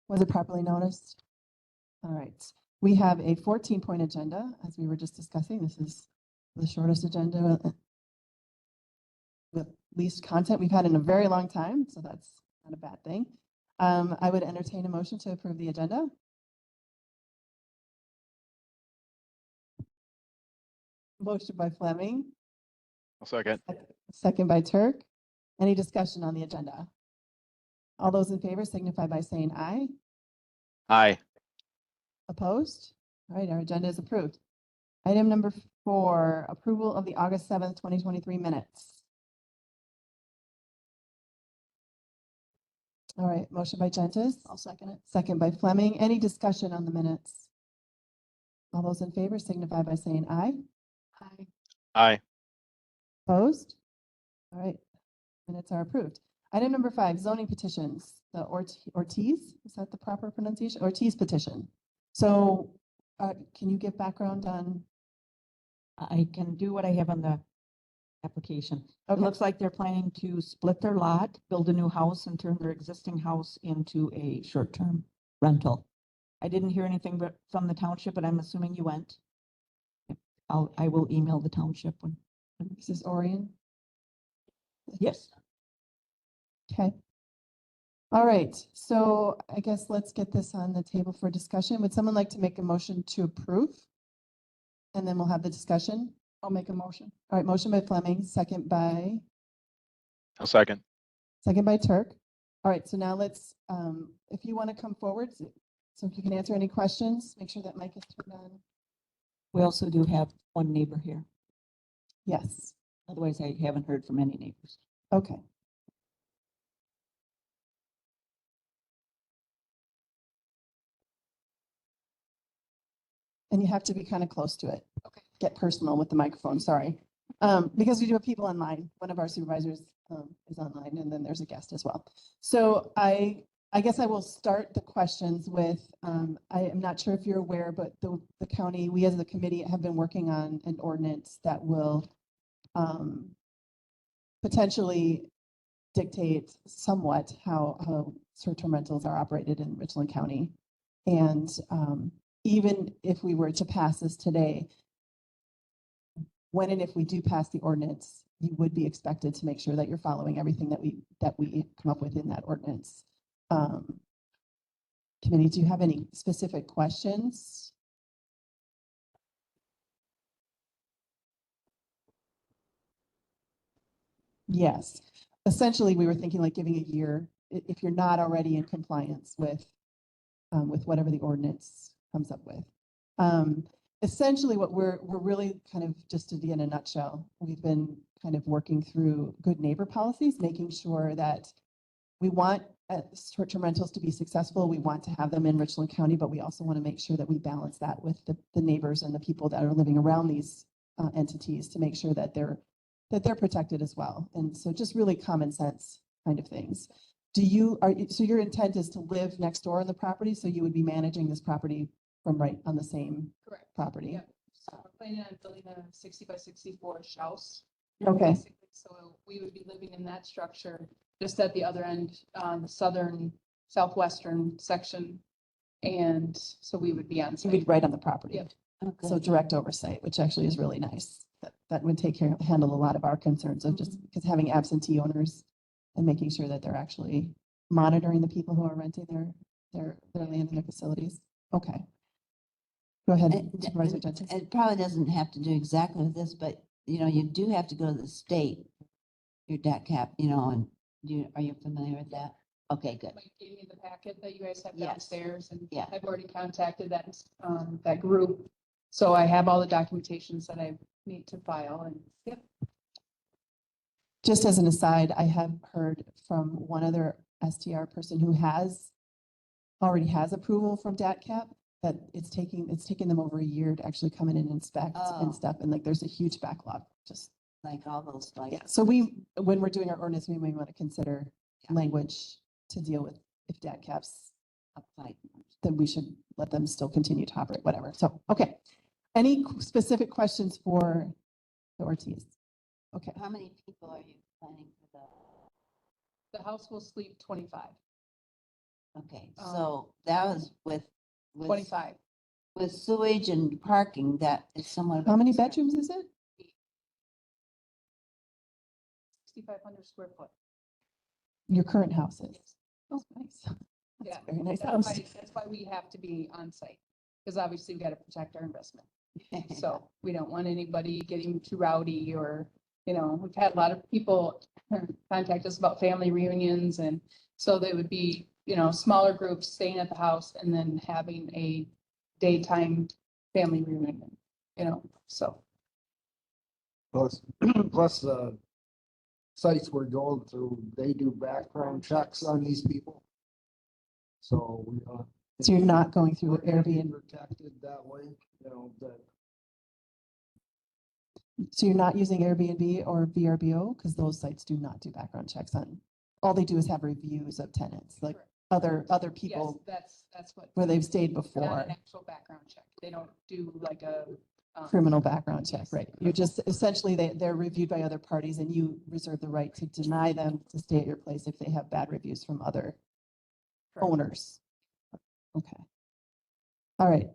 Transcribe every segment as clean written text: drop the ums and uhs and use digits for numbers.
Was it properly noticed? All right. We have a 14-point agenda, as we were just discussing. This is the shortest agenda with least content we've had in a very long time, so that's not a bad thing. I would entertain a motion to approve the agenda. Motion by Fleming. I'll second. Second by Turk. Any discussion on the agenda? All those in favor signify by saying aye. Aye. Opposed? All right, our agenda is approved. Item number 4, approval of the August 7th, 2023 minutes. All right, motion by Gentis. I'll second it. Second by Fleming. Any discussion on the minutes? All those in favor signify by saying aye. Aye. Aye. Opposed? All right, minutes are approved. Item number 5, zoning petitions. The Ortiz, is that the proper pronunciation? Ortiz petition. So can you give background on? I can do what I have on the application. Okay. It looks like they're planning to split their lot, build a new house, and turn their existing house into a short-term rental. I didn't hear anything from the township, but I'm assuming you went. I will email the township when. This is Orion. Yes. Okay. All right, so I guess let's get this on the table for discussion. Would someone like to make a motion to approve? And then we'll have the discussion. I'll make a motion. All right, motion by Fleming, second by I'll second. Turk. All right, so now let's, if you want to come forward, so if you can answer any questions, make sure that mic is turned on. We also do have one neighbor here. Yes, Otherwise, I haven't heard from any neighbors. okay. And you have to be kind of close to it. Okay. Get personal with the microphone, sorry. Because we do have people online. One of our supervisors is online, and then there's a guest as well. So I guess I will start the questions with, I am not sure if you're aware, but the county, we as the committee have been working on an ordinance that will potentially dictate somewhat how short-term rentals are operated in Richland County. And even if we were to pass this today, when and if we do pass the ordinance, you would be expected to make sure that you're following everything that we come up with in that ordinance. Committee, do you have any specific questions? Yes. Essentially, we were thinking like giving a year if you're not already in compliance with whatever the ordinance comes up with. Essentially, what we're really kind of, just to be in a nutshell, we've been kind of working through good neighbor policies, making sure that we want short-term rentals to be successful. We want to have them in Richland County, but we also want to make sure that we balance that with the neighbors and the people that are living around these entities to make sure that they're protected as well. And so just really common sense kind of things. So your intent is to live next door on the property, so you would be managing this property from right on the same Correct. property? Yeah. So we're planning on building a 60 by 64 house. Okay. Basically. So we would be living in that structure just at the other end, the southern, southwestern section. And so we would be on You'd site. be right on the property. Yep. Okay. So direct oversight, which actually is really nice. That would handle a lot of our concerns of just because having absentee owners and making sure that they're actually monitoring the people who are renting their land and their facilities. Okay. Go ahead, Supervisor Jenkins. It probably doesn't have to do exactly with this, but you do have to go to the state, your debt cap, and are you familiar with that? Okay, good. Mike gave me the packet that you guys have Yes. downstairs, and Yeah. I've already contacted that group. So I have all the documentations that I need to file, and yep. Just as an aside, I have heard from one other STR person who already has approval from DATCAP that it's taken them over a year to actually come in and inspect and stuff. And like, there's a huge backlog, just Like all those, yeah. So when we're doing our ordinance, we may want to consider language to deal with if DATCAP's applied, then we should let them still continue to operate, whatever. So, okay. Any specific questions for the Ortiz? Okay. How many people are you planning for The house will sleep 25. Okay, Um, so that was with 25. with sewage and parking, that is somewhat. of a How many concern. bedrooms is it? 6,500 square foot. Your current house is? Yes. Oh, nice. That's Yeah, a very nice That's house. why we have to be on site, because obviously we got to protect our investment. So we don't want anybody getting too rowdy or, we've had a lot of people contact us about family reunions, and so they would be, smaller groups staying at the house and then having a daytime family reunion, so. Plus, plus the sites we're going through, they do background checks on these people. So we are. So you're not going through we're gonna be Airbnb, Protected that way, that. so you're not using Airbnb or VRBO, because those sites do not do background checks on, all they do is have reviews of tenants, like Correct. other Yes, people that's what. where they've stayed Not before. an actual background check. They don't do like a. Criminal background check, Yes. right? You're just, essentially, they're reviewed by other parties and you reserve the right to deny them to stay at your place if they have bad reviews from other Correct. owners. Okay. All right.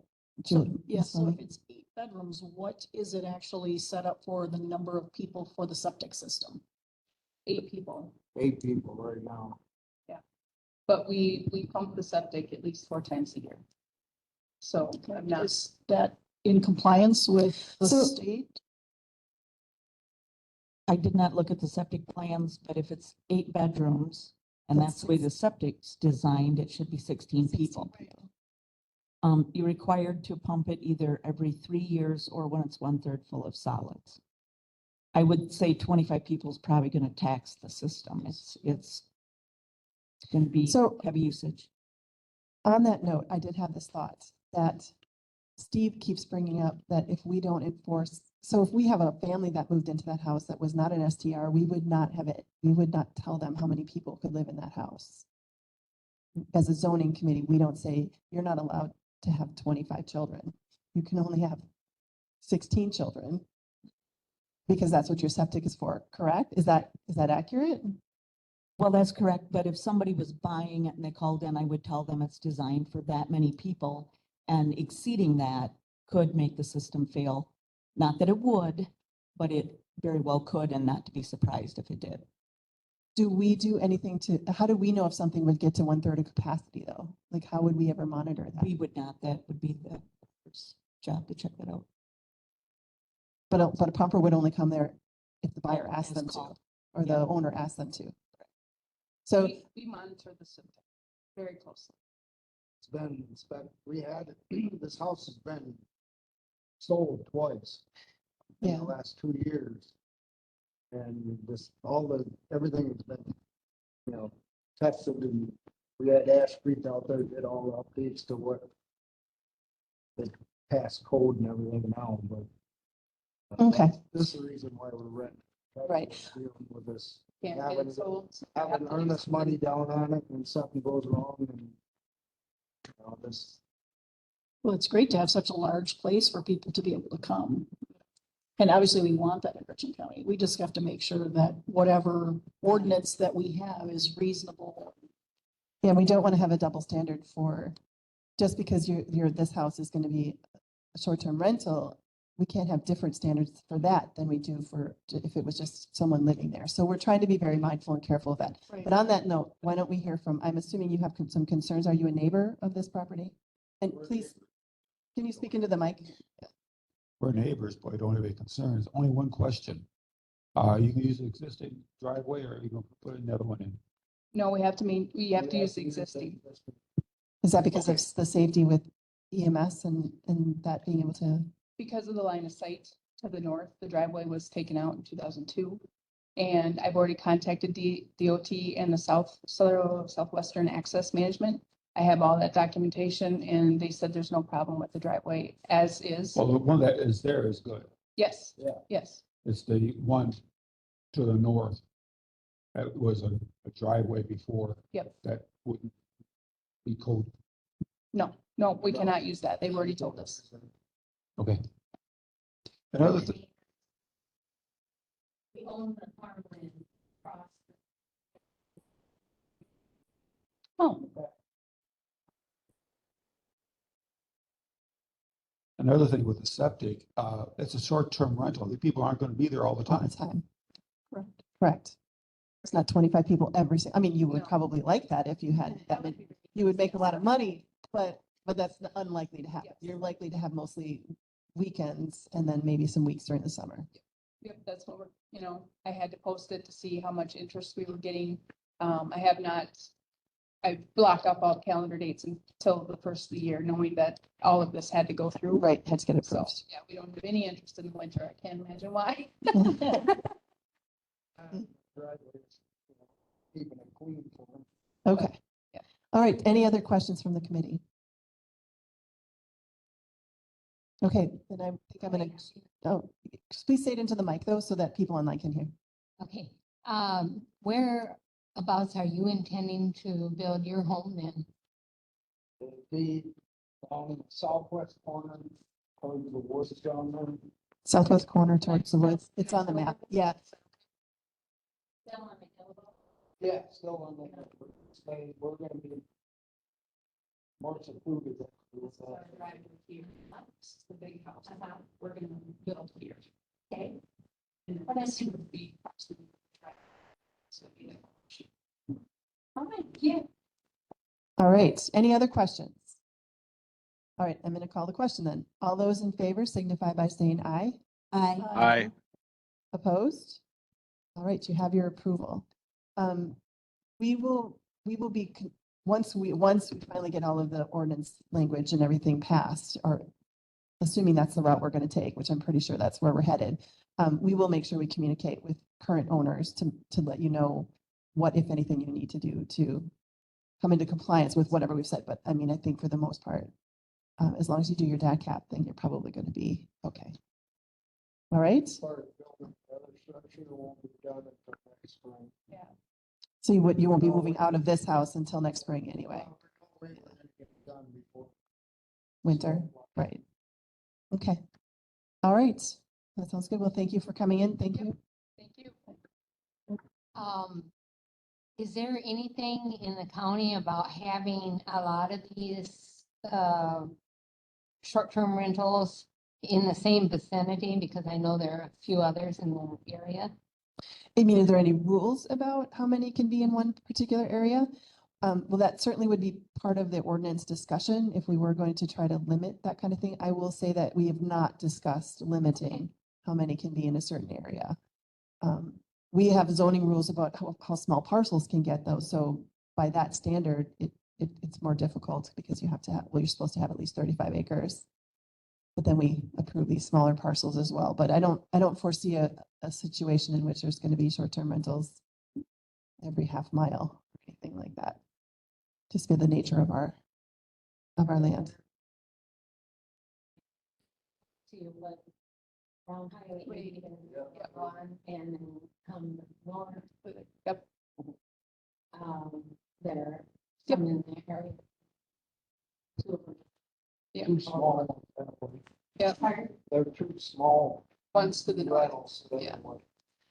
So, Julie, yeah, Ms. so Lilly? if it's 8 bedrooms, what is it actually set up for the number of people for the septic system? 8 people, 8 people right now. but we pump the septic at least 4 times a year. So I'm not, Is that in compliance with the So- state? I did not look at the septic plans, but if it's 8 bedrooms and That's that's the way the septic's designed, it should be 16 people. You're required to pump it either every 3 years or when it's 1/3 full of solids. I would say 25 people is probably going to tax the system. It's going to be So- heavy usage. On that note, I did have this thought that Steve keeps bringing up that if we don't enforce, so if we have a family that moved into that house that was not an STR, we would not have it. We would not tell them how many people could live in that house. As a zoning committee, we don't say, you're not allowed to have 25 children. You can only have 16 children. Because that's what your septic is for, correct? Is that accurate? Well, that's correct, but if somebody was buying it and they called in, I would tell them it's designed for that many people. And exceeding that could make the system fail. Not that it would, but it very well could, and not to be surprised if it did. Do we do anything how do we know if something would get to 1/3 of capacity though? Like, how would we ever monitor that? We would not, that would be the first job to check that out. But a pumper would only come there if the buyer asked As them to, called. or the Yeah. owner asked them to. So, we monitor the septic very closely. It's been, we had, this house has been sold twice. In Yeah. the last 2 years. And everything has been, tested, and we had Ashby out there, did all the updates to what the past code and everything now, but. Okay. This is the reason why we're renting. Right. Dealing with this, Can't get having, it sold. having earnest money down on it and something goes wrong and. This, Well, it's great to have such a large place for people to be able to come. And obviously, we want that in Richland County. We just have to make sure that whatever ordinance that we have is reasonable. yeah, we don't want to have a double standard for, just because this house is going to be a short-term rental, we can't have different standards for that than we do for, if it was just someone living there. So we're trying to be very mindful and careful of that. Right. But on that note, why don't we hear from, I'm assuming you have some concerns. Are you a neighbor of this property? And please, can you speak into the mic? We're neighbors, but we don't have any concerns. Only one question. You can use the existing driveway or are you gonna put another one in? No, we have to use the existing. Is that because of the safety with EMS and that being able to? Because of the line of sight to the north, the driveway was taken out in 2002. And I've already contacted DOT and the Southwestern Access Management. I have all that documentation and they said there's no problem with the driveway as is. Well, the one that is there is good. Yes. Yeah. Yes. It's the one to the north. That was a driveway before. Yep. That wouldn't be code. No, we cannot use that. They've already told us. Okay. Another thing, We own the farmland across. Oh, Another thing with the septic, it's a short-term rental. The people aren't gonna be there all the all the time. time. Correct. Correct. It's not 25 people I mean, you would No. probably like that if you had that many, you would make a lot of money, but that's unlikely to happen. Yes. You're likely to have mostly weekends and then maybe some weeks during the summer. Yep, that's what I had to post it to see how much interest we were getting. I have not, I blocked off all calendar dates until the first of the year, knowing that all of this had to go through. Right, had to get So, approved. yeah, we don't have any interest in the winter. I can't imagine why. Driveways, keeping it clean for them. Okay. Yeah. All right, any other questions from the committee? Okay, then I think I'm gonna, oh, please say it into the mic though, so that people online can hear. Okay, whereabouts are you intending to build your home then? It'd be on the southwest corner, towards the woods down there. Southwest corner towards the woods. It's on the map. Yeah. Yeah, still on the, say, we're gonna be more secluded. with, This is the big house. We're gonna build here. Okay. And What else? this would be absolutely right. So, All right, yeah. All right, any other questions? All right, I'm gonna call the question then. All those in favor signify by saying aye. I, Aye. Opposed? All right, you have your approval. We will be, once we finally get all of the ordinance language and everything passed, or assuming that's the route we're going to take, which I'm pretty sure that's where we're headed, we will make sure we communicate with current owners to let you know what, if anything, you need to do to come into compliance with whatever we've said. But I mean, I think for the most part, as long as you do your DAC cap thing, you're probably going to be okay. All right. Part of building the other structure won't be done until next spring. So you won't be moving out of this house until next spring anyway, We're gonna get it done before. winter, right? Okay. All right. That sounds good. Well, thank you for coming in. Thank you. thank you. Is there anything in the county about having a lot of these, short-term rentals in the same vicinity? Because I know there are a few others in the area. I mean, is there any rules about how many can be in one particular area? Well, that certainly would be part of the ordinance discussion if we were going to try to limit that kind of thing. I will say that we have not discussed limiting how many can be in a certain area. We have zoning rules about how small parcels can get those. So by that standard, it's more difficult because you have to have, well, you're supposed to have at least 35 acres. But then we approve these smaller parcels as well. But I don't foresee a situation in which there's going to be short-term rentals every half mile or anything like that. Just by the nature of our land. To what, down Highway 80 and Yeah. get on and then come north, Yep. that are Yep. some in the area. Two of them. Yeah. Too small. That way. Yeah. They're too small. Ones to the north. Rentals, so they Yeah. don't want-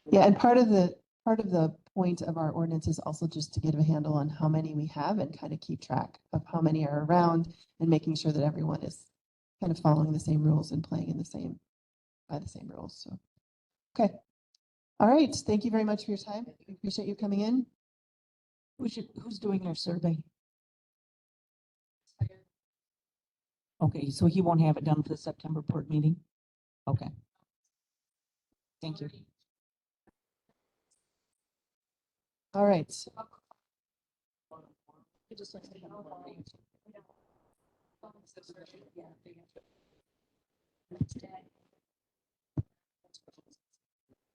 Yeah, and part of the point of our ordinance is also just to get a handle on how many we have and kind of keep track of how many are around and making sure that everyone is kind of following the same rules and playing in by the same rules. So, okay. All right. Thank you very much for your time. We appreciate you coming in. Who's doing your survey? Okay, so he won't have it done for the September board meeting? Okay. Thank you. All right.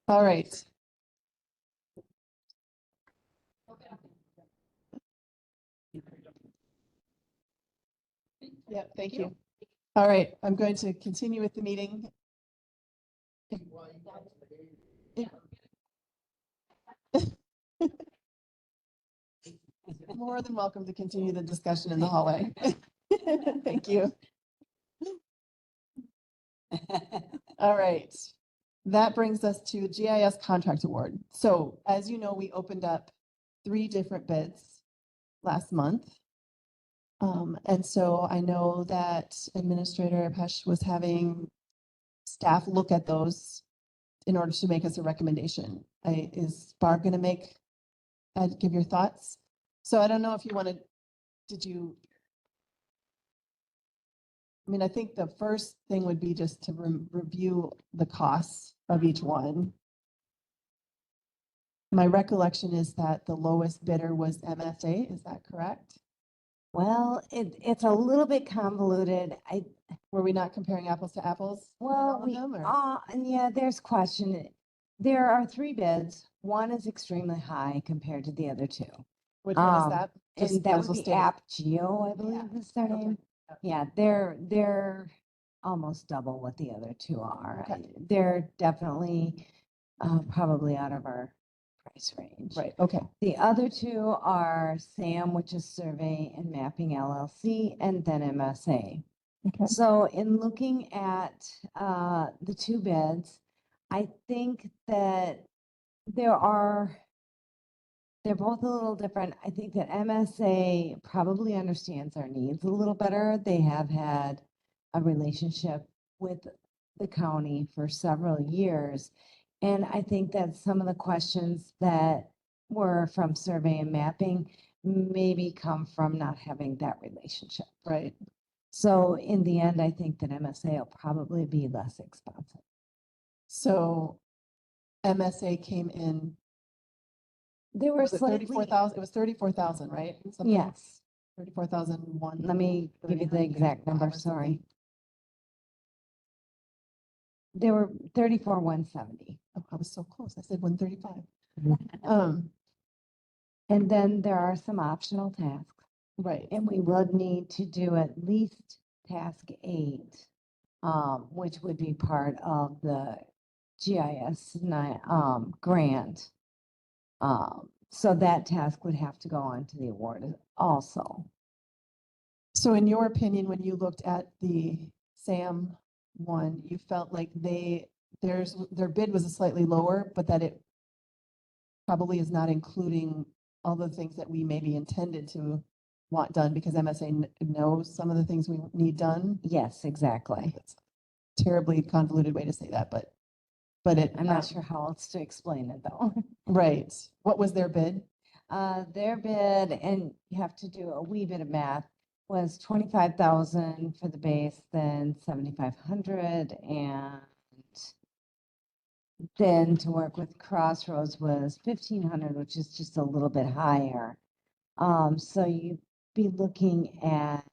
All right. Yeah, thank you. All right, I'm going to continue with the meeting. More than welcome to continue the discussion in the hallway. Thank you. All right. That brings us to GIS contract award. So as you know, we opened up 3 different bids last month. And so I know that Administrator Pesh was having staff look at those in order to make us a recommendation. Is Barb going to give your thoughts? So I don't know if you wanted, I mean, I think the first thing would be just to review the costs of each one. My recollection is that the lowest bidder was MSA, is that correct? Well, it's a little bit convoluted. Were we not comparing apples to apples? in all Well, of we, them, or- and yeah, there's question. There are 3 bids. One is extremely high compared to the other 2. Which one is um, that? Just And that might as would well be state it. App Geo, I believe is their Okay. name. Yeah, they're almost double what the other 2 are. Okay. They're definitely probably out of our price range. Right, okay. The other 2 are SAM, which is Survey and Mapping LLC, and then MSA. Okay. So in looking at the 2 bids, I think that they're both a little different. I think that MSA probably understands our needs a little better. They have had a relationship with the county for several years. And I think that some of the questions that were from survey and mapping maybe come from not having that relationship. Right. So in the end, I think that MSA will probably be less expensive. So MSA came in, They were was it slightly, 34,000? It was 34,000, right? Something? yes. 34,001. Let me give you the exact number, sorry. They were 34,170. Oh, I was so close. I said 135. And then there are some optional tasks, Right. and we would need to do at least task 8, which would be part of the GIS grant. So that task would have to go on to the award also. So in your opinion, when you looked at the SAM one, you felt like their bid was a slightly lower, but that it probably is not including all the things that we maybe intended to want done because MSA knows some of the things we need done. Yes, exactly. It's a terribly convoluted way to say that, but I'm not sure how else to explain it though. Right. What was their bid? Their bid, and you have to do a wee bit of math, was 25,000 for the base, then 7,500, and then to work with Crossroads was 1,500, which is just a little bit higher. So you'd be looking at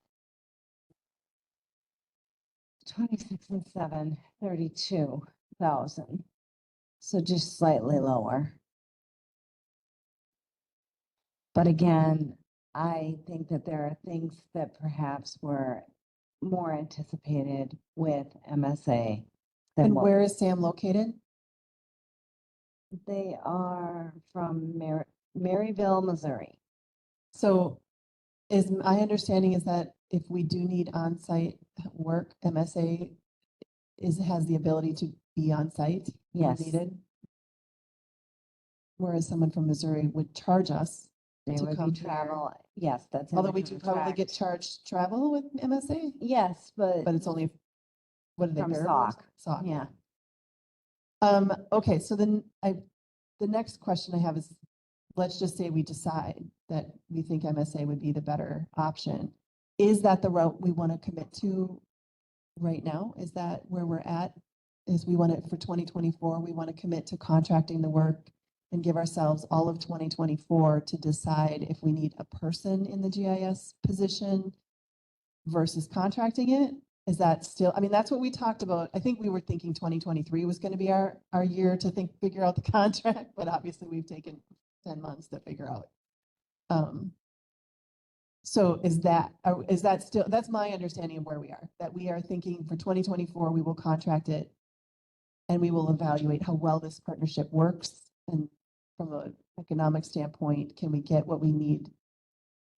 26 and 7, 32,000. So just slightly lower. But again, I think that there are things that perhaps were more anticipated with MSA than And what where is SAM located? they are from Maryville, Missouri. So is my understanding is that if we do need on-site work, MSA has the ability to be on-site when Yes. needed? Whereas someone from Missouri would charge us, They to would come be here. travel. Yes, that's. in although the we do probably get contract. charged travel with MSA, Yes, but but it's only, what do they? From variable or SOC. SOC. yeah. Okay, so then the next question I have is, let's just say we decide that we think MSA would be the better option. Is that the route we want to commit to right now? Is that where we're at? Is we want it for 2024, we want to commit to contracting the work and give ourselves all of 2024 to decide if we need a person in the GIS position versus contracting it? Is that still, I mean, that's what we talked about. I think we were thinking 2023 was going to be our year to figure out the contract, but obviously we've taken 10 months to figure out. So is that still, that's my understanding of where we are, that we are thinking for 2024, we will contract it and we will evaluate how well this partnership works. And from an economic standpoint, can we get what we need?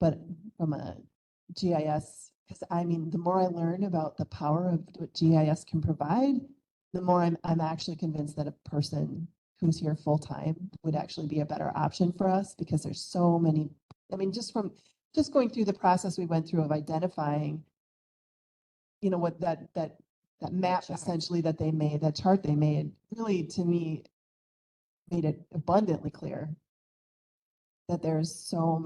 But from a GIS, because I mean, the more I learn about the power of what GIS can provide, the more I'm actually convinced that a person who's here full time would actually be a better option for us because there's so many, I mean, just from just going through the process we went through of identifying, you know, what that map chart. essentially that they made, that chart they made, really to me made it abundantly clear that there's so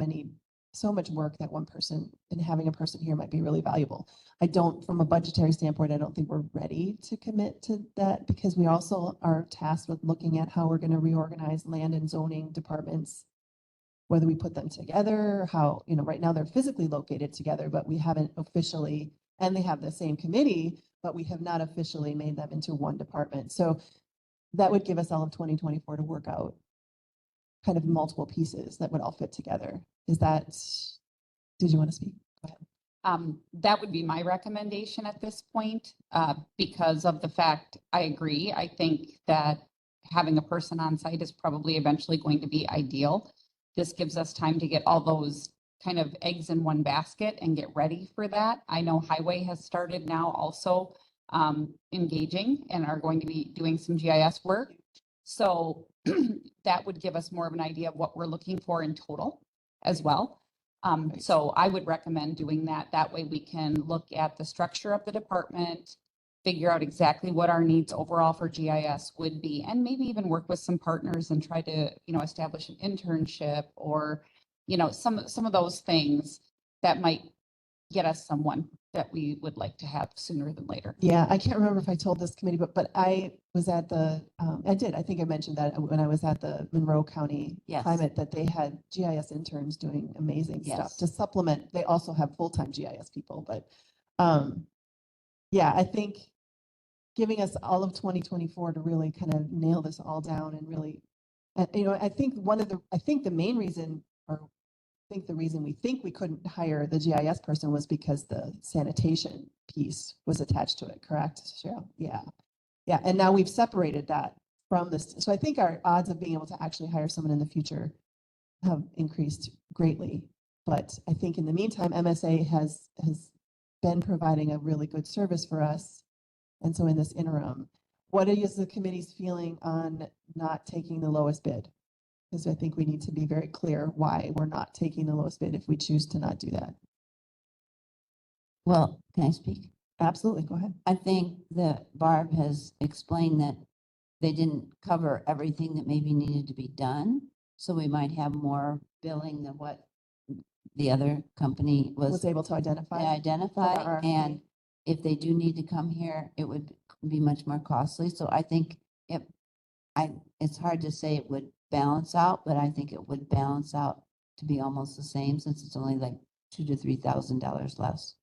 much work that one person, and having a person here might be really valuable. I don't, from a budgetary standpoint, I don't think we're ready to commit to that because we also are tasked with looking at how we're going to reorganize land and zoning departments, whether we put them together, how, you know, right now they're physically located together, but we haven't officially, and they have the same committee, but we have not officially made them into one department. So that would give us all of 2024 to work out kind of multiple pieces that would all fit together. Is that, did you want to speak? Go ahead. That would be my recommendation at this point, because of the fact, I agree. I think that having a person on site is probably eventually going to be ideal. This gives us time to get all those kind of eggs in one basket and get ready for that. I know Highway has started now also engaging and are going to be doing some GIS work. So that would give us more of an idea of what we're looking for in total as well. So I would recommend doing that. That way we can look at the structure of the department, figure out exactly what our needs overall for GIS would be, and maybe even work with some partners and try to, you know, establish an internship or, you know, some of those things that might get us someone that we would like to have sooner than later. Yeah, I can't remember if I told this committee, but I was at the, I think I mentioned that when I was at the Monroe County Yes. Climate, that they had GIS interns doing amazing stuff Yes. to supplement. They also have full-time GIS people, but yeah, I think giving us all of 2024 to really kind of nail this all down and really, you know, I think the main reason, or I think the reason we think we couldn't hire the GIS person was because the sanitation piece was attached to it, correct, Cheryl? Yeah. Yeah, and now we've separated that from this. So I think our odds of being able to actually hire someone in the future have increased greatly. But I think in the meantime, MSA has been providing a really good service for us. And so in this interim, what is the committee's feeling on not taking the lowest bid? Because I think we need to be very clear why we're not taking the lowest bid if we choose to not do that. Well, can I speak? Absolutely, go ahead. I think that Barb has explained that they didn't cover everything that maybe needed to be done. So we might have more billing than what the other company Was able to identify. identify. RFP. And if they do need to come here, it would be much more costly. So I think it's hard to say it would balance out, but I think it would balance out to be almost the same since it's only like $2,000 to $3,000 less.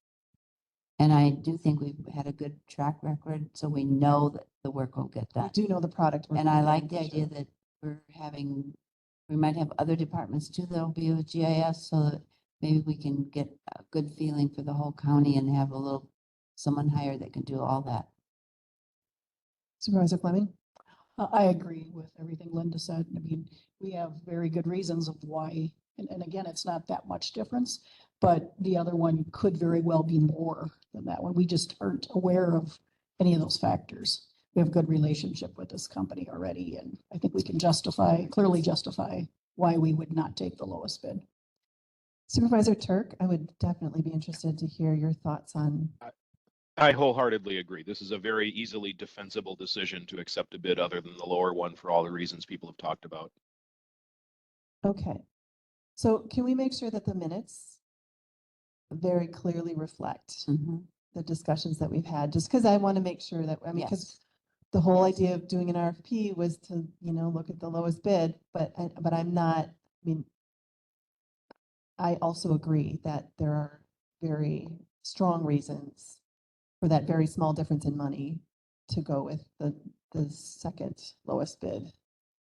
And I do think we've had a good track record, so we know that the work will get We done. do know the product. we're And I like getting, the for idea sure. that we might have other departments too that'll be with GIS, so that maybe we can get a good feeling for the whole county and have someone hired that can do all that. Supervisor Fleming? I agree with everything Linda said. I mean, we have very good reasons of why, and again, it's not that much difference, but the other one could very well be more than that one. We just aren't aware of any of those factors. We have a good relationship with this company already, and I think we can clearly justify why we would not take the lowest bid. Supervisor Turk, I would definitely be interested to hear your thoughts on. I wholeheartedly agree. This is a very easily defensible decision to accept a bid other than the lower one for all the reasons people have talked about. Okay. So can we make sure that the minutes very clearly reflect the discussions that we've had? Just because I want to make sure that, I mean, because Yes. the whole idea of doing an RFP was to, you know, look at the lowest bid, but I'm not, I mean, I also agree that there are very strong reasons for that very small difference in money to go with the second lowest bid.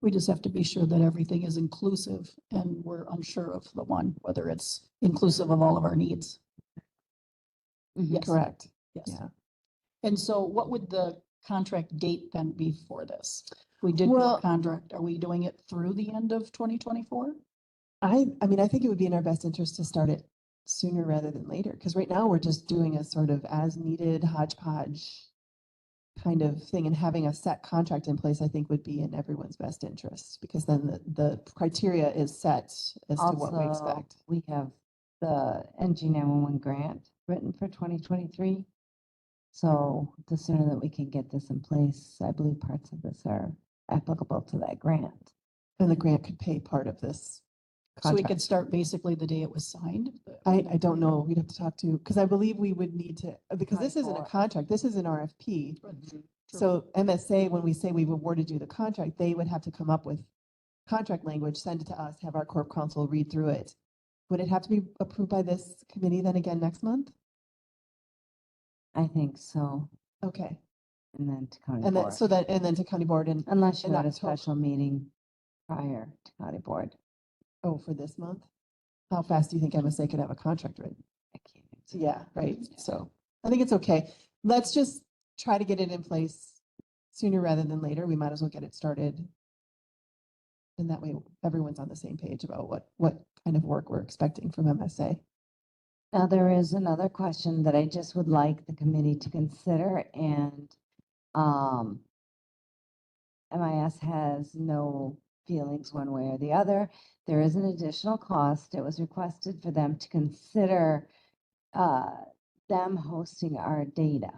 We just have to be sure that everything is inclusive, and we're unsure of the one, whether it's inclusive of all of our needs. Yes. Correct. Yes. Yeah. And so what would the contract date then be for this? We did do a Well- contract. Are we doing it through the end of 2024? I mean, I think it would be in our best interest to start it sooner rather than later, because right now we're just doing a sort of as needed hodgepodge kind of thing, and having a set contract in place, I think would be in everyone's best interest, because then the criteria is set as to what we Also, expect. we have the NG 911 grant written for 2023. So the sooner that we can get this in place, I believe parts of this are applicable to that grant. And the grant could pay part of this So we could contract. start basically the day it was signed. I don't know, we'd have to talk to, because I believe we would need to, because this isn't a 24. contract, this is an RFP. True. So MSA, when we say we've awarded you the contract, they would have to come up with contract language, send it to us, have our corp counsel read through it. Would it have to be approved by this committee then again next month? I think so. Okay, And then to county and then, board. so that, and then to county board and, Unless you in had a October. special meeting prior to county board. oh, for this month? How fast do you think MSA could have a contract written? I can't. So, yeah, right, so I think it's okay. Let's just try to get it in place sooner rather than later. We might as well get it started. And that way everyone's on the same page about what kind of work we're expecting from MSA. Now, there is another question that I just would like the committee to consider, and MIS has no feelings one way or the other. There is an additional cost. It was requested for them to consider them hosting our data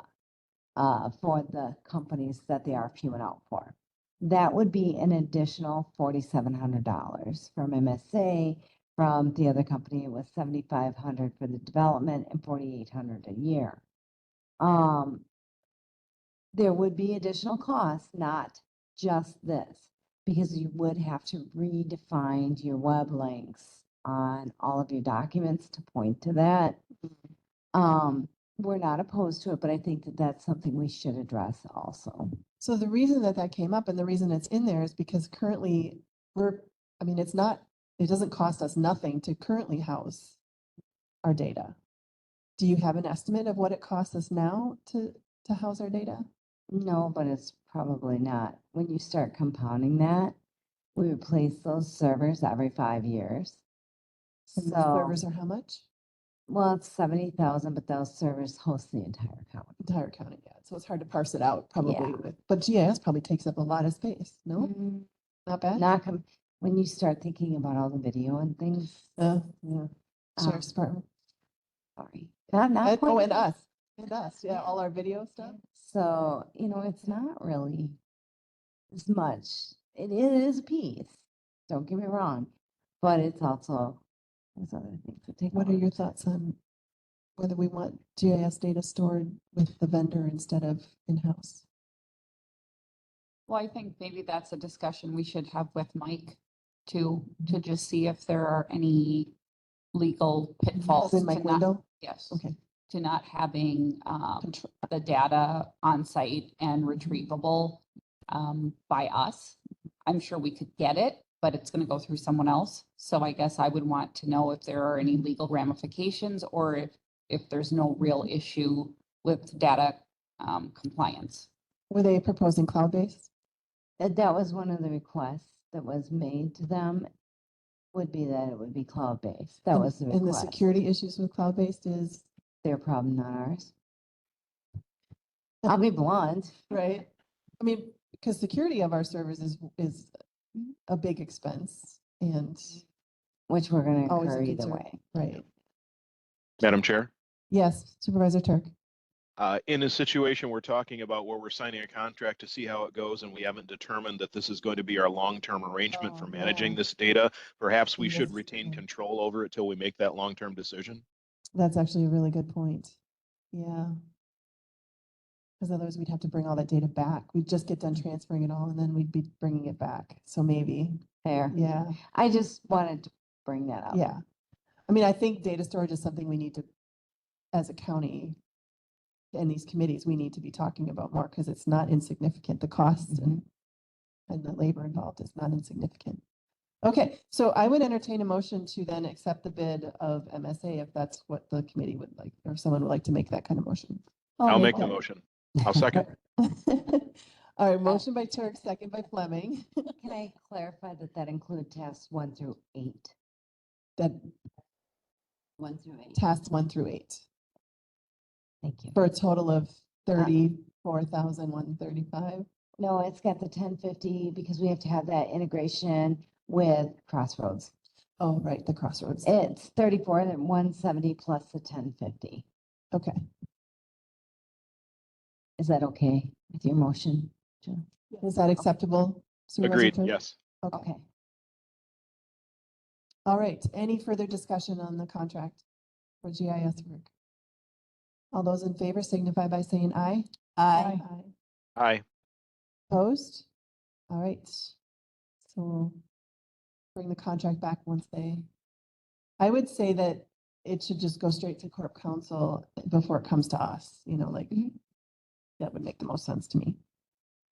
for the companies that they are queuing out for. That would be an additional $4,700 from MSA. From the other company, it was $7,500 for the development and $4,800 a year. There would be additional costs, not just this, because you would have to redefine your web links on all of your documents to point to that. We're not opposed to it, but I think that that's something we should address also. So the reason that that came up and the reason it's in there is because currently it doesn't cost us nothing to currently house our data. Do you have an estimate of what it costs us now to house our data? No, but it's probably not. When you start compounding that, we replace those servers every 5 years. And the So, servers are how much? well, it's 70,000, but those servers host the entire county. Entire county, yeah. So it's hard to parse it out probably Yeah. but GIS probably takes up a lot of space. No, Mm, not bad. when you start thinking about all the video and things, Yeah. um, Sheriff's Department. sorry. Not And, oh, pointing and at- us. And us, yeah, all our video stuff. So, it's not really as much. It is a piece, don't get me wrong, but it's also, there's other things that take. What a are lot your of time. thoughts on whether we want GIS data stored with the vendor instead of in-house? Well, I think maybe that's a discussion we should have with Mike too, to just see if there are any legal pitfalls. As in to Mike not- Window? Yes. Okay. To not having Control- the data on site and retrievable by us. I'm sure we could get it, but it's going to go through someone else. So I guess I would want to know if there are any legal ramifications or if there's no real issue with data compliance. Were they proposing cloud-based? That was one of the requests that was made to them, would be that it would be cloud-based. That And- was the And the request. security issues with cloud-based is, Their problem, not ours. I'll be blunt. right? I mean, because security of our servers is a big expense and, Which we're gonna Always a incur either concern. way. right? Madam Chair, Yes, Supervisor Turk. in a situation we're talking about where we're signing a contract to see how it goes and we haven't determined that this is going to be our long-term arrangement for Oh, managing yeah. this data, perhaps we should Yes, retain yeah. control over it till we make that long-term decision. That's actually a really good point. Yeah. Because otherwise we'd have to bring all that data back. We'd just get done transferring it all and then we'd be bringing it back. So maybe, Fair. yeah, I just wanted to bring that up. yeah. I mean, I think data storage is something we need to, as a county, and these committees, we need to be talking about more because it's not insignificant. The cost and the labor involved is not insignificant. Okay, so I would entertain a motion to then accept the bid of MSA if that's what the committee would like, or someone would like to make that kind of motion. I'll make the that. motion. I'll second. All right, motion by Turk, second by Fleming. Can I clarify that include tasks 1 through 8? That 1 through 8. tasks 1 through 8 Thank you. for a total of 34,135. No, it's got the 1050 because we have to have that integration with Crossroads. Oh, right, the crossroads. It's 34 and 170 plus the 1050. Okay, Is that okay with your motion? Jill? is that acceptable? Supervisor Agreed, Thurman? yes. Okay, Okay. all right. Any further discussion on the contract for GIS work? All those in favor signify by saying aye. Aye. Aye. Opposed? All right. So we'll bring the contract back once I would say that it should just go straight to Corp Council before it comes to us, you know, like that would make the most sense to me.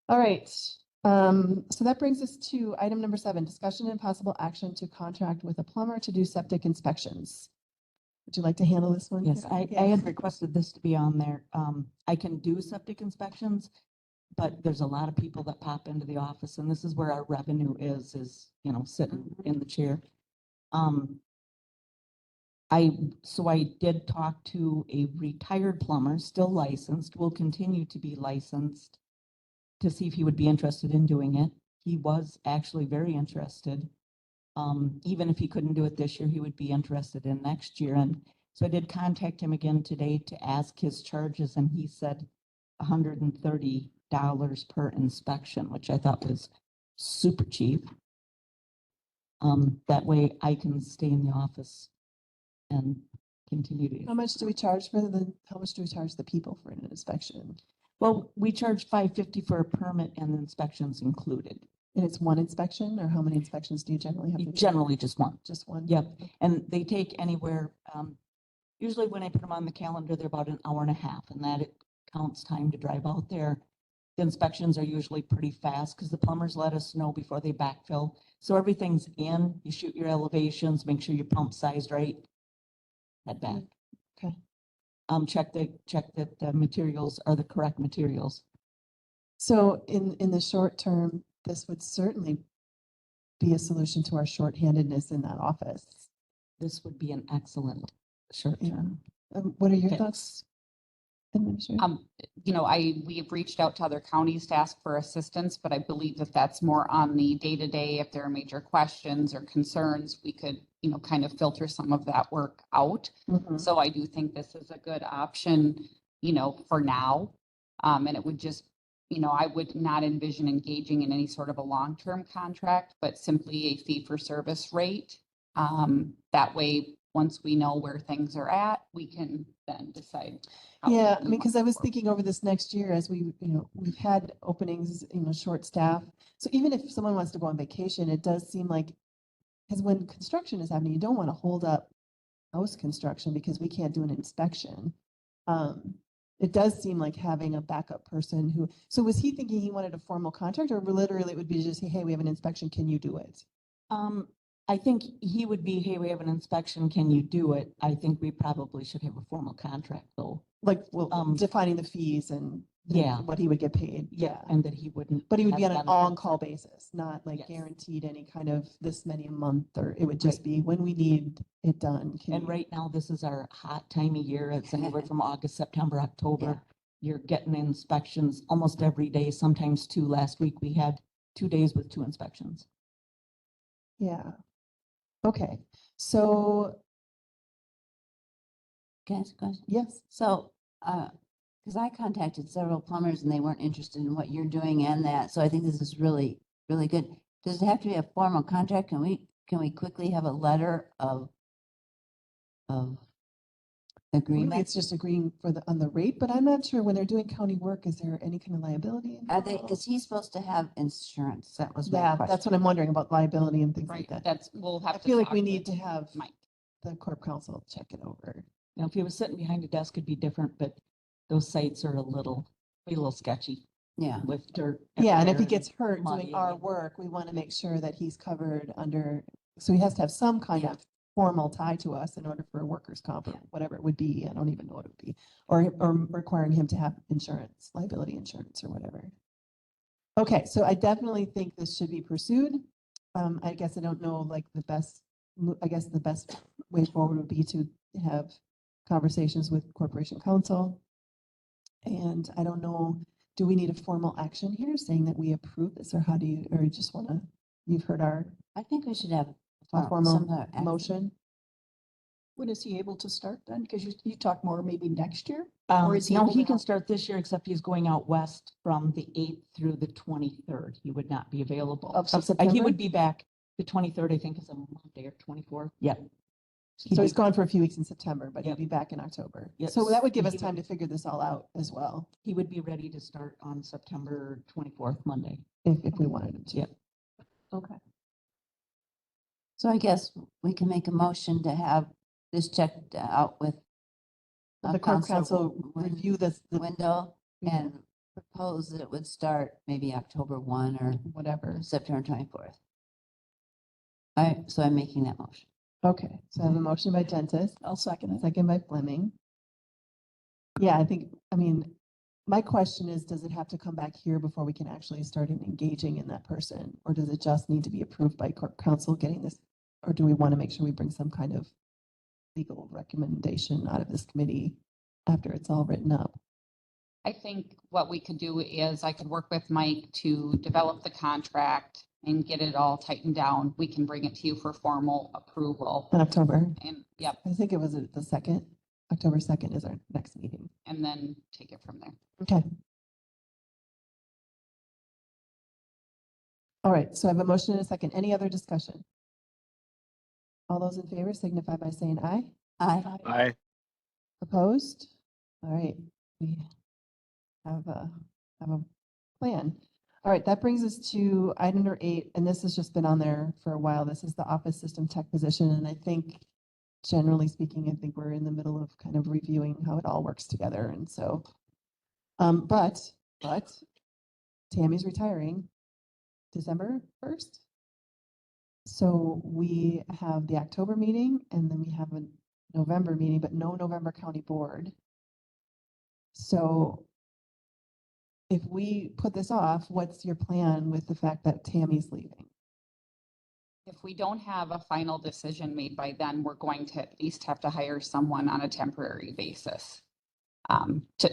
All right. So that brings us to item number 7, discussion and possible action to contract with a plumber to do septic inspections. Would you like to handle this one? Yes, Karen? I had requested this to be on there. I can do septic inspections, but there's a lot of people that pop into the office and this is where our revenue is, you know, sitting in the chair. So I did talk to a retired plumber, still licensed, will continue to be licensed, to see if he would be interested in doing it. He was actually very interested. Even if he couldn't do it this year, he would be interested in next year. And so I did contact him again today to ask his charges, and he said $130 per inspection, which I thought was super cheap. That way I can stay in the office and continue to. How much do we charge the people for an inspection? Well, we charge $550 for a permit and the inspections included. And it's one inspection, or how many inspections do you generally have to do? Generally just one. Just one? Yep. And they take anywhere, usually when I put them on the calendar, they're about an hour and a half, and that it counts time to drive out there. The inspections are usually pretty fast because the plumbers let us know before they backfill. So everything's in, you shoot your elevations, make sure your pump sized right. Head back. Okay. Check that the materials are the correct materials. So in the short term, this would certainly be a solution to our shorthandedness in that office. This would be an excellent short Yeah. term. What are your Okay. thoughts, Administrator? We have reached out to other counties to ask for assistance, but I believe that that's more on the day-to-day. If there are major questions or concerns, we could, kind of filter some of that work out. Mhm. So I do think this is a good option, for now. And it would just, I would not envision engaging in any sort of a long-term contract, but simply a fee-for-service rate. That way, once we know where things are at, we can then decide. how Yeah, we I mean, want because I to was work. thinking over this next year as we've had openings, short staff. So even if someone wants to go on vacation, it does seem like, because when construction is happening, you don't want to hold up house construction because we can't do an inspection. It does seem like having a backup person so was he thinking he wanted a formal contract, or literally it would be just, hey, we have an inspection, can you do it? I think he would be, hey, we have an inspection, can you do it? I think we probably should have a formal contract though. Like, well, defining the fees and Yeah. what he would get paid. Yeah, and that he wouldn't. But he would be have on an benefits. on-call basis, not like Yes. guaranteed any kind of this many a month, or it would just be when we need it done. And right now, this is our hot time of year. It's anywhere from August, September, October. You're getting inspections almost every day, sometimes 2. Last week, we had 2 days with 2 inspections. Yeah. Okay, so, Can I ask a question? yes, So, because I contacted several plumbers and they weren't interested in what you're doing and that, so I think this is really, really good. Does it have to be a formal contract? Can we quickly have a letter of really, agreement? it's just agreeing on the rate, but I'm not sure when they're doing county work, is there any kind of liability? Are they, is he supposed to have insurance? That was my Yeah, question. that's what I'm wondering about liability and things like Right, that. we'll have I to. feel like talk we to need to have Mike. the Corp Council check it over. Now, if he was sitting behind a desk, it'd be different, but those sites are a little sketchy Yeah, with dirt. Yeah, and if he everywhere gets hurt doing muddy our and- work, we want to make sure that he's covered under, so he has to have some kind Yeah. of formal tie to us in order for a workers' comp, or Yeah. whatever it would be. I don't even know what it would be. Or requiring him to have insurance, liability insurance or whatever. Okay, so I definitely think this should be pursued. I guess I don't know, like the best way forward would be to have conversations with Corporation Counsel. And I don't know, do we need a formal action here saying that we approve this, or how do you, or you just want to, you've heard our, I think we should have a formal some action. motion? When is he able to start then? Because you talk more maybe next year? Or is he No, able he to can help? start this year, except he's going out west from the 8th through the 23rd. He would not be available. Of He September? would be back the 23rd, I think is a Monday or 24th. Yep. So he's gone for a few weeks in September, but he'll Yep. be back in October. Yep. So that would give us He time would- to figure this all out as well, He would be ready to start on September 24th, Monday. if we wanted him to. Yep. Okay. So I guess we can make a motion to have this checked out with The clerk council Win- review this, window Yeah. and propose that it would start maybe October 1 or whatever. September 24th. So I'm making that motion. Okay, so I have a motion by Dentist, I'll second it. second by Fleming. Yeah, I mean, my question is, does it have to come back here before we can actually start engaging in that person? Or does it just need to be approved by court council getting this? Or do we want to make sure we bring some kind of legal recommendation out of this committee after it's all written up? I think what we could do is I could work with Mike to develop the contract and get it all tightened down. We can bring it to you for formal approval. In October, And, yep, I think it was the 2nd, October 2nd is our next meeting. and then take it from there. Okay. All right, so I have a motion and a second. Any other discussion? All those in favor signify by saying aye. Aye. Aye. Opposed? All right, we have a plan. All right, that brings us to item number 8, and this has just been on there for a while. This is the office system tech position, and I think generally speaking, I think we're in the middle of kind of reviewing how it all works together, and so, but Tammy's retiring December 1st. So we have the October meeting and then we have a November meeting, but no November County Board. So if we put this off, what's your plan with the fact that Tammy's leaving? If we don't have a final decision made by then, we're going to at least have to hire someone on a temporary basis.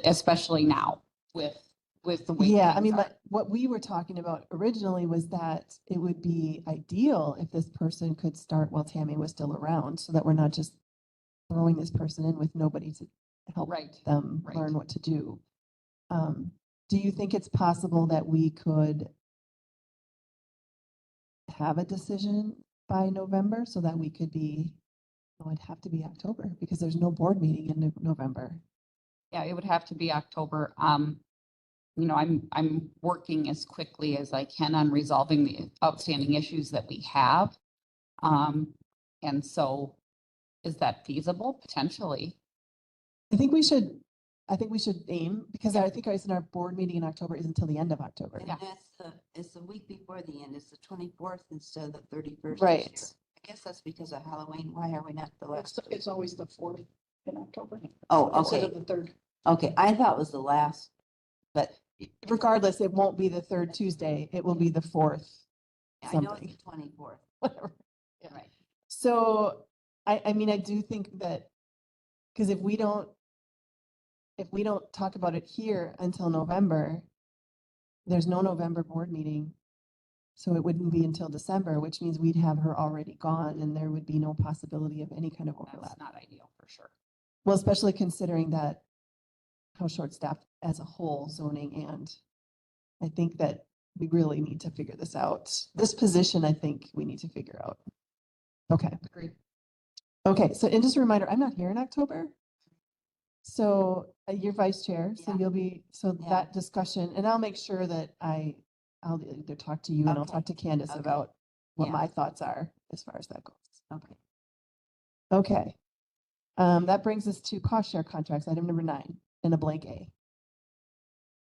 Especially now with the way. Yeah, I things mean, are. like, what we were talking about originally was that it would be ideal if this person could start while Tammy was still around, so that we're not just throwing this person in with nobody to help Right, them right. learn what to do. Do you think it's possible that we could have a decision by November so that we could be, oh, it'd have to be October because there's no board meeting in November. Yeah, it would have to be October. You know, I'm working as quickly as I can on resolving the outstanding issues that we have. And so is that feasible? Potentially. I think we should aim, because I think I said our board meeting in October is until the end of October. And it's the week before the end. It's the 24th instead of the 31st. Right. I guess that's because of Halloween. Why are we not the last? It's always the 4th in October. Oh, Instead okay. of the 3rd. Okay, I thought it was the last, but Regardless, it won't be the third Tuesday. It will be the fourth. I know Something. it's the 24th. Whatever. Right. So I mean, I do think that, because if we don't talk about it here until November, there's no November board meeting. So it wouldn't be until December, which means we'd have her already gone and there would be no possibility of any kind of overlap. That's not ideal for sure. Well, especially considering that how short-staffed as a whole zoning, and I think that we really need to figure this out. This position, I think we need to figure out. Okay. Agreed. Okay, so and just a reminder, I'm not here in October. So you're vice chair, so Yeah. you'll be, so Yeah. that discussion, and I'll make sure that I'll either talk to you and I'll Okay. talk to Candace Okay. about what Yeah. my thoughts are as far as that goes. Okay. Okay. That brings us to cost share contracts, item number 9, in a blank A.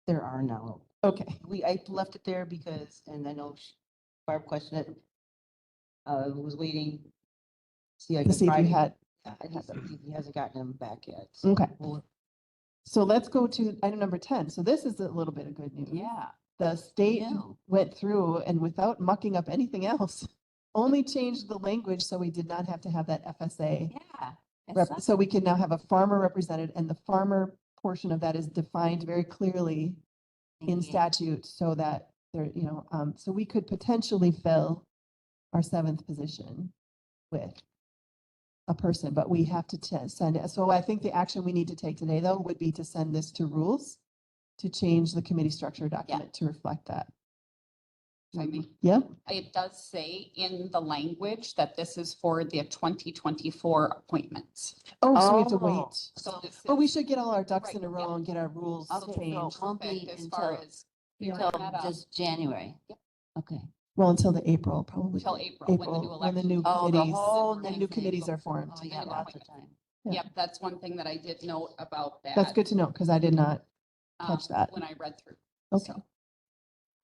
There are no. Okay, I left it there because, and I know Barb questioned it. Was waiting. See, I to see if you had, he hasn't gotten them back yet. so okay. we'll- So let's go to item number 10. So this is a little bit of good news. Yeah. The state Yeah. went through and without mucking up anything else, only changed the language so we did not have to have that FSA. Yeah. So we can now have a farmer represented, and the farmer portion of that is defined very clearly in statute so that there, so we could potentially fill our 7th position. with a person, but we have to send it. So I think the action we need to take today, though, would be to send this to rules to change the committee structure document to reflect that. If I may. Yep. It does say in the language that this is for the 2024 appointments. Oh, so we have to Oh. wait. So this But we is should get all our ducks Right, in a yep. row and get our rules Okay, so changed. it won't be perfect as far until, as clearing until that up just January. Yep. Okay. Well, until the April, probably. until April, when the new When the election. new Oh, the committees, whole the next new thing. committees are formed. Oh, you got And lots of appointment. time. Yeah. Yep, that's one thing that I did note about that. That's good to know, because I did not catch that. When I read through. Okay. So,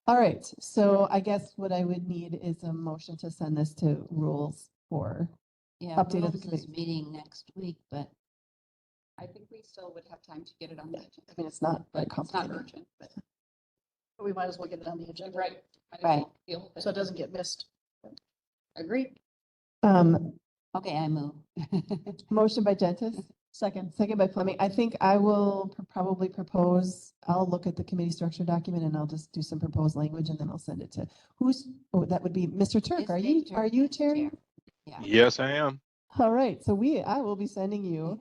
All right, so I guess what I would need is a motion to send this to rules for, Yeah, Update of the Rules is committee. meeting next week, but I think we still would have time to get it on the agenda. I mean, it's not But very it's not complicated. urgent, but We might as well get it on the agenda. right. Might as Right. well deal with So it doesn't get missed. Agree. okay, I move. Motion by Gentis, Second. second by Fleming. I think I will probably propose, I'll look at the committee structure document and I'll just do some proposed language and then I'll send it to, oh, that would be Mr. Turk. It's Are Dave you, Turk, you Chair. chairing? Yeah. Yes, I am. All right, so I will be sending you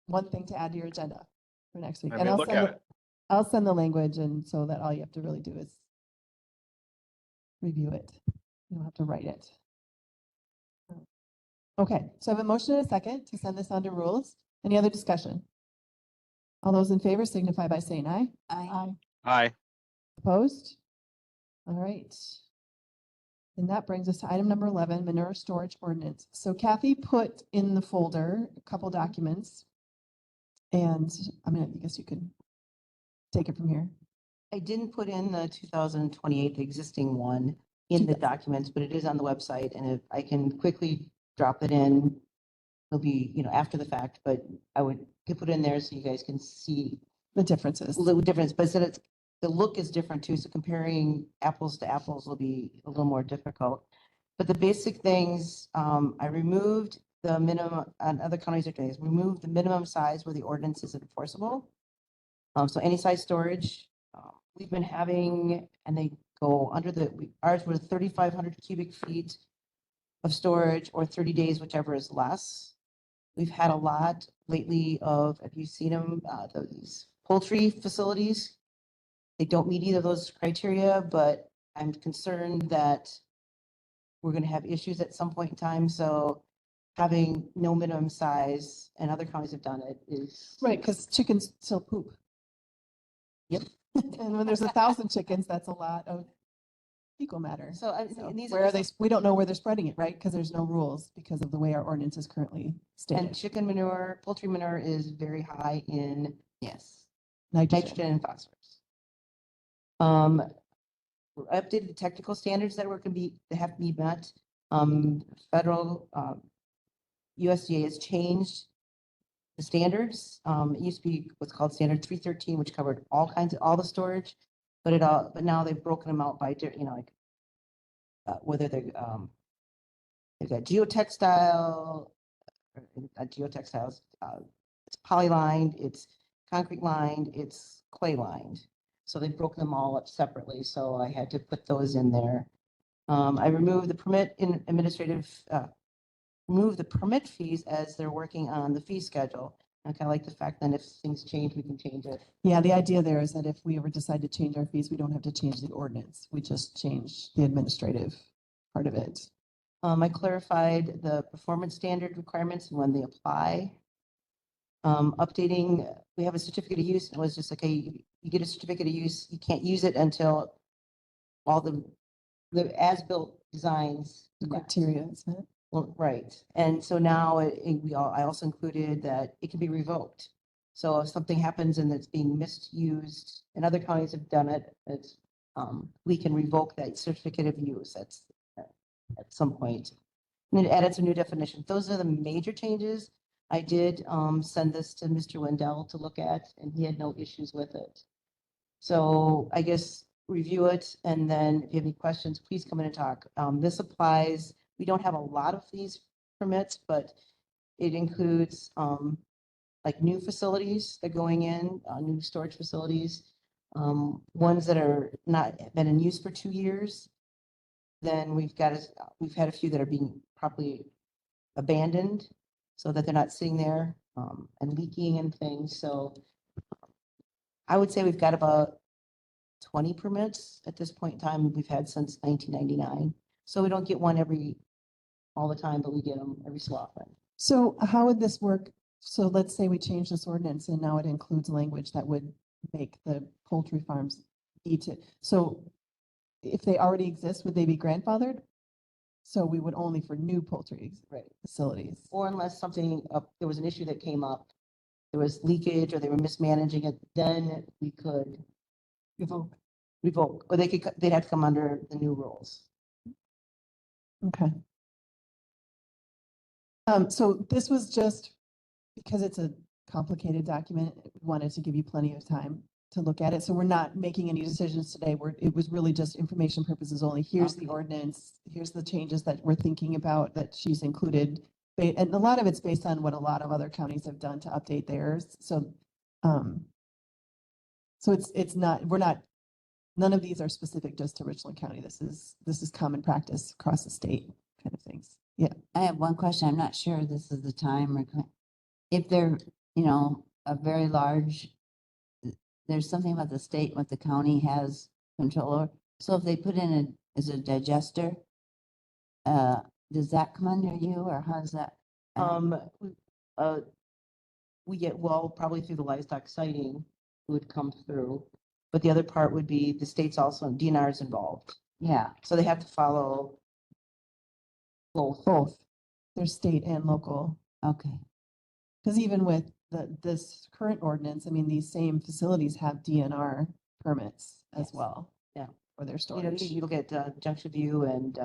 one thing to add to your agenda for next week. I And may I'll look send at it. I'll send the language, and so that all you have to really do is review it. You don't have to write it. Okay, so I have a motion and a second to send this on to rules. Any other discussion? All those in favor signify by saying aye. I, Aye. Opposed? All right. And that brings us to item number 11, manure storage ordinance. So Kathy put in the folder a couple documents. And I guess you could take it from here. I didn't put in the 2028, the existing one in the documents, but it is on the website, and if I can quickly drop it in, it'll be, after the fact, but could put it in there so you guys can see The differences. a little difference, but so the look is different too, so comparing apples to apples will be a little more difficult. But the basic things, I removed the minimum, and other counties are doing this, removed the minimum size where the ordinance is enforceable. So any size storage, we've been having, and they go under ours were 3,500 cubic feet of storage or 30 days, whichever is less. We've had a lot lately of, have you seen them, these poultry facilities? They don't meet either of those criteria, but I'm concerned that we're going to have issues at some point in time. So having no minimum size, and other counties have done it, is. Right, because chickens still poop. Yep. And when there's 1,000 chickens, that's a lot of fecal matter. So, So and these where are they, some- we don't know where they're spreading it, right? Because there's no rules because of the way our ordinance is currently And stated. chicken manure, poultry manure is very high in yes. nitrogen and phosphorus. Updated the technical standards that have to be met. Federal, USDA has changed the standards. It used to be what's called standard 313, which covered all the storage, but now they've broken them out by, whether they've got geotextile, geotextiles, it's poly-lined, it's concrete lined, it's clay lined. So they've broken them all up separately, so I had to put those in there. I removed the remove the permit fees as they're working on the fee schedule. I kind of like the fact that if things change, we can change it. Yeah, the idea there is that if we ever decide to change our fees, we don't have to change the ordinance. We just change the administrative part of it. I clarified the performance standard requirements and when they apply. Updating, we have a certificate of use. It was just, okay, you get a certificate of use, you can't use it until all the as-built designs. The criteria, isn't it? Well, right. And so now I also included that it can be revoked. So if something happens and it's being misused, and other counties have done it, we can revoke that certificate of use at some point. And it added some new definitions. Those are the major changes. I did send this to Mr. Wendell to look at, and he had no issues with it. So I guess review it, and then if you have any questions, please come in and talk. This applies, we don't have a lot of these permits, but it includes like new facilities that are going in, new storage facilities, ones that are not been in use for 2 years, Then we've had a few that are being properly abandoned so that they're not sitting there and leaking and things. So I would say we've got about 20 permits at this point in time. We've had since 1999. So we don't get one all the time, but we get them every so often. So how would this work? So let's say we change this ordinance and now it includes language that would make the poultry farms need to, so if they already exist, would they be grandfathered? So we would only for new poultry facilities. Or unless there was an issue that came up, there was leakage or they were mismanaging it, then we could revoke, or they'd have to come under the new rules. Okay. So this was just because it's a complicated document, wanted to give you plenty of time to look at it. So we're not making any decisions today. It was really just information purposes only. Here's the ordinance. Here's the changes that we're thinking about that she's included. And a lot of it's based on what a lot of other counties have done to update theirs. So, it's not, none of these are specific just to Richland County. This is common practice across the state kind of things. Yeah. I have one question. I'm not sure this is the time or if they're, a very large, there's something about the state, what the county has control over. So if they put in as a digester, does that come under you or how does that? We get, probably through the livestock sighting would come through, but the other part would be the state's also, DNR is involved. Yeah. So they have to follow Both. There's state and local. Okay. Because even with this current ordinance, I mean, these same facilities have DNR permits as Yes. well. Yeah. For their storage. You look at Junction View and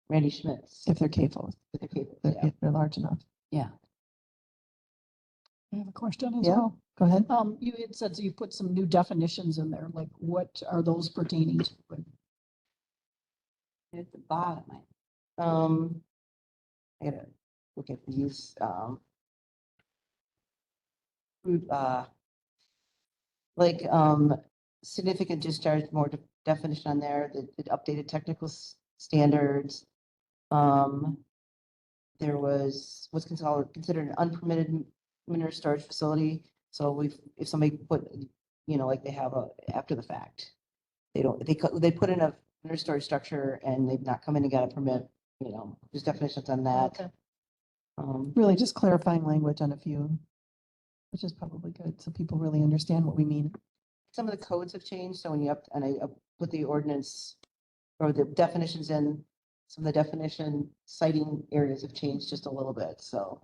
Randy Schmitz. If they're CAFOs, if they're large enough. Yeah. I have a question as Yeah. well. Go ahead. You had said, so you put some new definitions in there, like what are those pertaining to? At the bottom. I gotta look at these, significant discharge, more definition on there, the updated technical standards. There was what's considered an unpermitted manure storage facility. So if somebody put, like they have after the fact, they put in a manure storage structure and they've not come in and got a permit, there's definitions on that. Okay. Really just clarifying language on a few, which is probably good. So people really understand what we mean. Some of the codes have changed. So when I put the ordinance or the definitions in, some of the definition citing areas have changed just a little bit. So.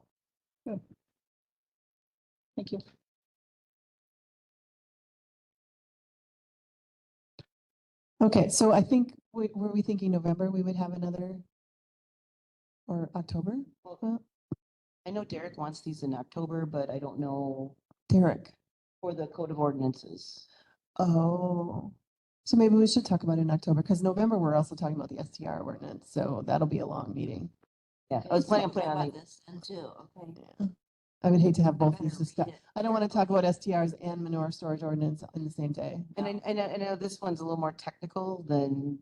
Thank you. Okay, so I think, were we thinking November we would have another? Or October? Well, I know Derek wants these in October, but I don't know Derek. for the code of ordinances. Oh, so maybe we should talk about it in October because November we're also talking about the STR ordinance. So that'll be a long meeting. Yeah, I was planning on putting on this then too. Okay. Yeah. I would hate to have both better these discussed. read it. I don't want to talk about STRs and manure storage ordinance in the same day. And I know this one's a little more technical than,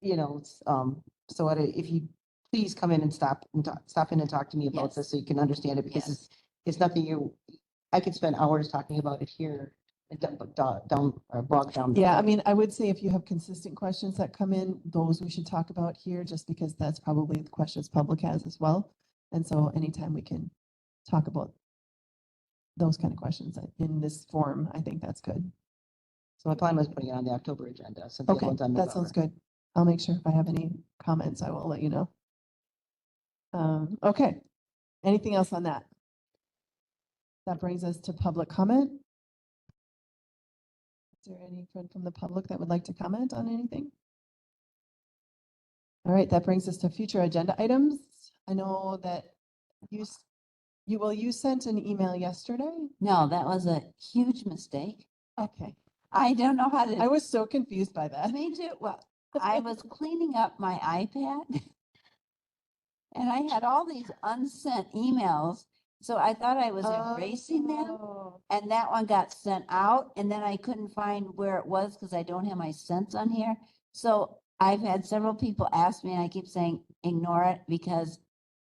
so if you please come in and stop in and talk to me about Yes. this so you can understand it because Yes. it's nothing I could spend hours talking about it here and bog down. Yeah, I mean, I would say if you have consistent questions that come in, those we should talk about here, just because that's probably the questions public has as well. And so anytime we can talk about those kind of questions in this form, I think that's good. So my plan was putting it on the October agenda. Since the other Okay, one's on that sounds November. good. I'll make sure if I have any comments, I will let you know. Okay, anything else on that? That brings us to public comment. Is there any friend from the public that would like to comment on anything? All right, that brings us to future agenda items. I know that you sent an email yesterday. No, that was a huge mistake. Okay, I don't know how to. I was so confused by that. Me too. Well, I was cleaning up my iPad and I had all these unsent emails. So I thought I was erasing them. Oh. And that one got sent out and then I couldn't find where it was because I don't have my cents on here. So I've had several people ask me and I keep saying, ignore it because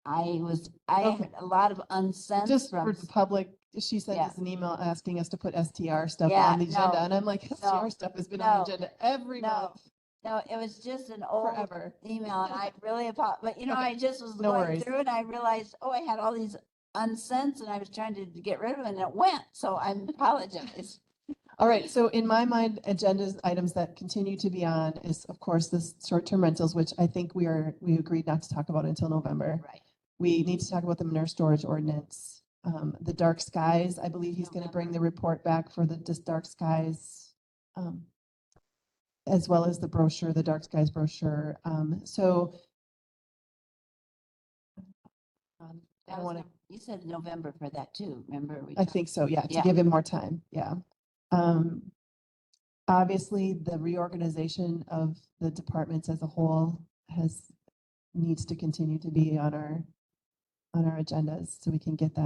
I Okay. had a lot of unsent Just from. for the public, she sent Yeah. us an email asking us to put STR stuff Yeah, on the agenda, no, and I'm like, STR stuff has been on no, the agenda every no, month No, it was just an old forever. email and I really apologize, but you know, Okay, I just was no going worries. through and I realized, oh, I had all these unsents and I was trying to get rid of it and it went. So I apologize. All right, so in my mind, agendas, items that continue to be on is, of course, this short-term rentals, which I think we agreed not to talk about until November. Right. We need to talk about the manure storage ordinance. The dark skies, I believe he's gonna bring the report back for the dark skies. As well as the brochure, the dark skies brochure. So. I That don't was wanna, You said November for that too, remember? We I talked- think so, yeah, to Yeah. give him more time, yeah. Obviously, the reorganization of the departments as a whole needs to continue to be on our agendas, so we can get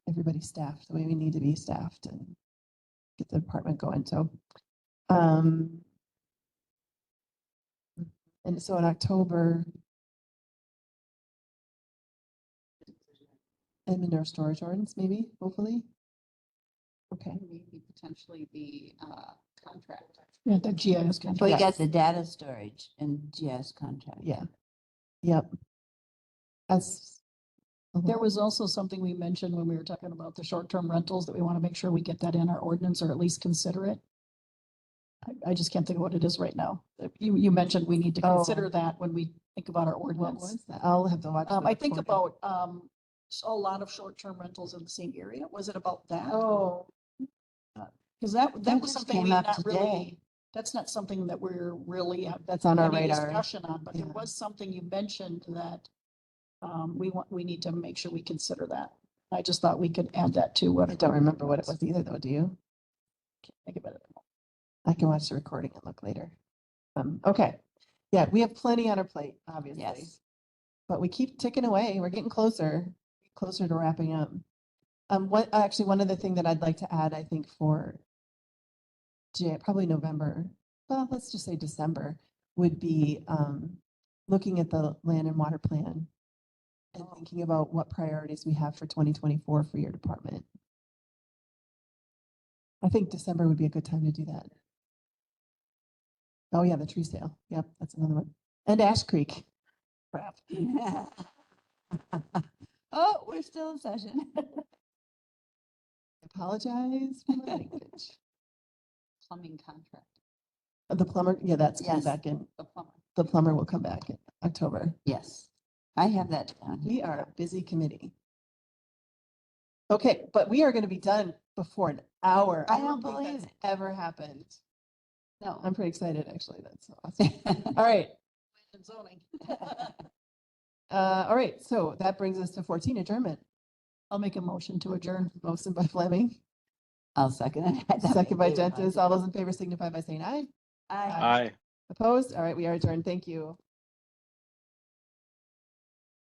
everybody staffed the way we need to be staffed and get the department going, so. And so in October. And manure storage ordinance, maybe, hopefully. Okay, Maybe potentially the contract. Yeah, the GIS Well, contract. you got the data storage and GS contract. yeah, yep. That's. a There lot. was also something we mentioned when we were talking about the short-term rentals that we want to make sure we get that in our ordinance or at least consider it. I just can't think of what it is right now. You mentioned we need to Oh. consider that when we think about our What ordinance. was that? I'll have to watch. I think about a lot of short-term rentals in the same area. Was it about that? Oh, Because that That was just something came we up not really, today. that's not something that we're really have that's on our any radar. discussion on, but there Yeah. was something you mentioned that we need to make sure we consider that. I just thought we could add that to what. I don't remember what it was either, though, do you? Think about it. I can watch the recording and look later. Okay, yeah, we have plenty on our plate, obviously. Yes. But we keep ticking away. We're getting closer to wrapping up. One other thing that I'd like to add, I think for probably November, well, let's just say December, would be looking at the land and water plan and thinking about what priorities we have for 2024 for your department. I think December would be a good time to do that. Oh, yeah, the tree sale. Yep, that's another one. And Ash Creek. Crap. Oh, we're still in session. Apologize for my language. Plumbing contract, The plumber, yeah, that's coming Yes. back in. the plumber. The plumber will come back in October. Yes, I have that down. We are a busy committee. Okay, but we are going to be done before an hour. I I don't don't think believe that's it. ever happened. No. I'm pretty excited, actually. That's awesome. All right. And zoning. All right, so that brings us to 14, adjournment. I'll make a motion to adjourn. Motion by Fleming, I'll second it. second by Gentis. All those in favor signify by saying aye. I Aye. Opposed? All right, we are adjourned. Thank you.